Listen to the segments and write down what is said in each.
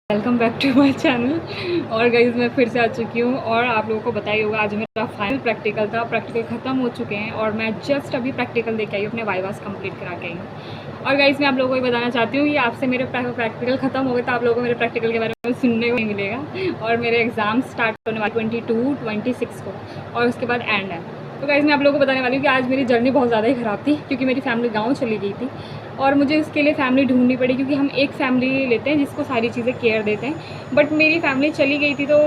Welcome back to my channel. और guys मैं फिर से आ चुकी हूँ और आप लोगों को बताया होगा आज मेरा फाइनल प्रैक्टिकल था। प्रैक्टिकल ख़त्म हो चुके हैं और मैं जस्ट अभी प्रैक्टिकल देके आई हूँ, अपने वाइवास कंप्लीट करा के आई हूँ। और गाइस मैं आप लोगों को ये बताना चाहती हूँ कि आपसे मेरे प्रैक्टिकल ख़त्म हो गए तो आप लोगों को मेरे प्रैक्टिकल के बारे में सुनने को नहीं मिलेगा। और मेरे एग्ज़ाम स्टार्ट होने वाले 22-26 को और उसके बाद एंड है। तो गाइस मैं आप लोगों को बताने वाली हूँ कि आज मेरी जर्नी बहुत ज़्यादा ही ख़राब थी क्योंकि मेरी फैमिली गाँव चली गई थी और मुझे उसके लिए फ़ैमिली ढूंढनी पड़ी क्योंकि हम एक फ़ैमिली लेते हैं जिसको सारी चीज़ें केयर देते हैं। बट मेरी फैमिली चली गई थी तो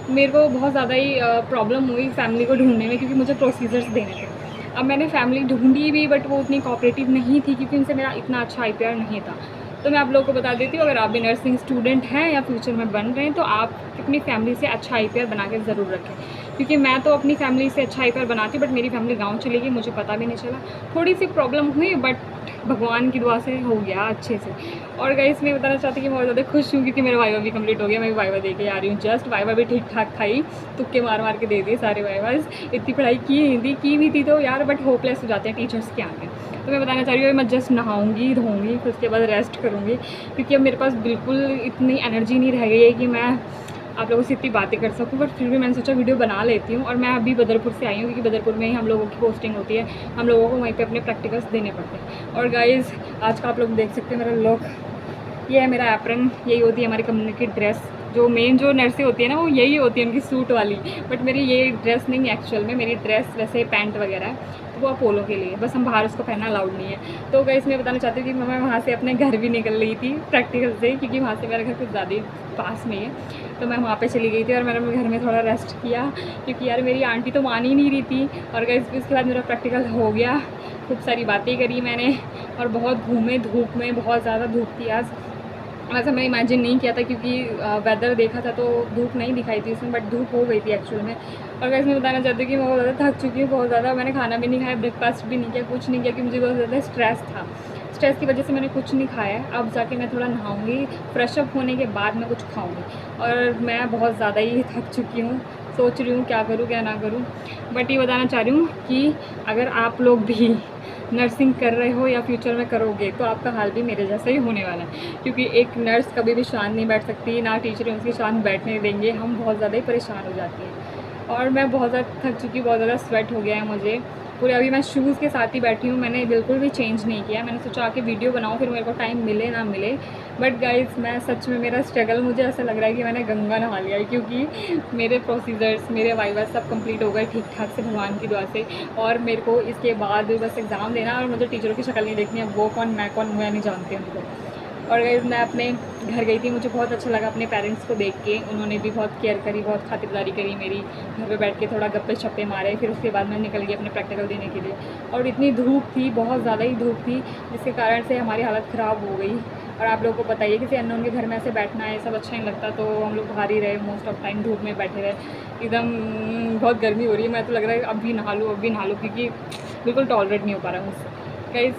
मेरे को बहुत ज़्यादा ही प्रॉब्लम हुई फैमिली को ढूंढने में क्योंकि मुझे प्रोसीजर्स देने थे। अब मैंने फैमिली ढूंढी भी बट वो उतनी कोऑपरेटिव नहीं थी क्योंकि उनसे मेरा इतना अच्छा IPR नहीं था। तो मैं आप लोगों को बता देती हूँ, अगर आप भी नर्सिंग स्टूडेंट हैं या फ्यूचर में बन रहे हैं तो आप अपनी फैमिली से अच्छा IPR बना के ज़रूर रखें। क्योंकि मैं तो अपनी फैमिली से अच्छा IPR बनाती बट मेरी फैमिली गाँव चली गई, मुझे पता भी नहीं चला। थोड़ी सी प्रॉब्लम हुई बट भगवान की दुआ से हो गया अच्छे से। और गाइस मैं बताना चाहती हूँ कि मैं बहुत ज़्यादा खुश हूँ क्योंकि मेरा वाइवा भी कंप्लीट हो गया। मैं भी वाइवा दे के आ रही हूँ। जस्ट वाइवा भी ठीक ठाक था ही, तुक्के मार मार के दे दिए सारे वाइवास। इतनी पढ़ाई की भी थी तो यार बट होपलेस हो जाते हैं टीचर्स के आगे। तो मैं बताना चाह रही हूँ मैं जस्ट नहाऊंगी धोऊंगी फिर उसके बाद रेस्ट करूँगी क्योंकि अब मेरे पास बिल्कुल इतनी एनर्जी नहीं रह गई है कि मैं आप लोगों से इतनी बातें कर सकूँ। बट फिर भी मैंने सोचा वीडियो बना लेती हूँ। और मैं अभी बदरपुर से आई हूँ क्योंकि बदरपुर में ही हम लोगों की पोस्टिंग होती है, हम लोगों को वहीं पे अपने प्रैक्टिकल्स देने पड़ते हैं। और गाइस आज का आप लोग देख सकते हैं मेरा लुक, ये है मेरा एप्रन। यही होती है हमारी कम्युनिटी ड्रेस। जो मेन जो नर्सें होती है ना वो यही होती है उनकी सूट वाली। बट मेरी ये ड्रेस नहीं, एक्चुअल में मेरी ड्रेस वैसे पैंट वगैरह है तो वो अपोलो के लिए, बस हम बाहर उसको पहनना अलाउड नहीं है। तो गाइस मैं बताना चाहती हूँ कि मैं वहाँ से अपने घर भी निकल रही थी प्रैक्टिकल से क्योंकि वहाँ से मेरा घर कुछ ज़्यादा ही पास में है। तो मैं वहाँ पे चली गई थी और मैंने अपने घर में थोड़ा रेस्ट किया क्योंकि यार मेरी आंटी तो मान ही नहीं रही थी। और गाइस उसके बाद मेरा प्रैक्टिकल हो गया, खूब सारी बातें करी मैंने और बहुत घूमे धूप में, बहुत ज़्यादा धूप थी आज। वैसे मैंने इमेजिन नहीं किया था क्योंकि वेदर देखा था तो धूप नहीं दिखाई थी उसमें, बट धूप हो गई थी एक्चुअल में। और वैसे मैं बताना चाहती हूँ कि मैं बहुत ज़्यादा थक चुकी हूँ, बहुत ज़्यादा। मैंने खाना भी नहीं खाया, ब्रेकफास्ट भी नहीं किया, कुछ नहीं किया क्योंकि मुझे बहुत ज़्यादा स्ट्रेस था। स्ट्रेस की वजह से मैंने कुछ नहीं खाया है। अब जाके मैं थोड़ा नहाऊंगी, फ्रेश अप होने के बाद मैं कुछ खाऊंगी। और मैं बहुत ज़्यादा ही थक चुकी हूँ, सोच रही हूँ क्या करूँ क्या ना करूँ। बट ये बताना चाह रही हूँ कि अगर आप लोग भी नर्सिंग कर रहे हो या फ्यूचर में करोगे तो आपका हाल भी मेरे जैसा ही होने वाला है क्योंकि एक नर्स कभी भी शांत नहीं बैठ सकती, ना टीचर उसकी शांत बैठने देंगे। हम बहुत ज़्यादा ही परेशान हो जाती हैं और मैं बहुत ज़्यादा थक चुकी हूँ, बहुत ज़्यादा स्वेट हो गया है मुझे पूरे। अभी मैं शूज़ के साथ ही बैठी हूँ, मैंने बिल्कुल भी चेंज नहीं किया। मैंने सोचा आके वीडियो बनाऊँ फिर मेरे को टाइम मिले ना मिले। बट गाइस मैं सच में मेरा स्ट्रगल, मुझे ऐसा लग रहा है कि मैंने गंगा नहा लिया है क्योंकि मेरे प्रोसीजर्स, मेरे वाइवा सब कंप्लीट हो गए ठीक ठाक से भगवान की दुआ से। और मेरे को इसके बाद बस एग्ज़ाम देना और मुझे टीचरों की शक्ल नहीं देखनी है, वो कौन मैं कौन मैं नहीं जानती उनको। और गाइस मैं अपने घर गई थी, मुझे बहुत अच्छा लगा अपने पेरेंट्स को देख के। उन्होंने भी बहुत केयर करी, बहुत खातिरदारी करी मेरी। घर पे बैठ के थोड़ा गप्पे छप्पे मारे, फिर उसके बाद मैं निकल गई अपने प्रैक्टिकल देने के लिए। और इतनी धूप थी, बहुत ज़्यादा ही धूप थी जिसके कारण से हमारी हालत ख़राब हो गई। और आप लोगों को बताइए किसी अननोन के घर में ऐसे बैठना है सब अच्छा नहीं लगता। तो हम लोग बाहर ही रहे, मोस्ट ऑफ टाइम धूप में बैठे रहे। एकदम बहुत गर्मी हो रही है, मैं तो लग रहा है अभी नहा लूँ क्योंकि बिल्कुल टॉलरेट नहीं हो पा रहा मुझसे गाइस।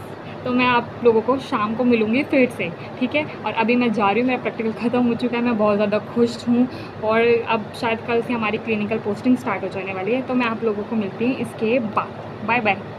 तो मैं आप लोगों को शाम को मिलूँगी फिर से, ठीक है। और अभी मैं जा रही हूँ, मेरा प्रैक्टिकल ख़त्म हो चुका है, मैं बहुत ज़्यादा खुश हूँ। और अब शायद कल से हमारी क्लिनिकल पोस्टिंग स्टार्ट हो जाने वाली है। तो मैं आप लोगों को मिलती हूँ इसके बाद। Bye bye.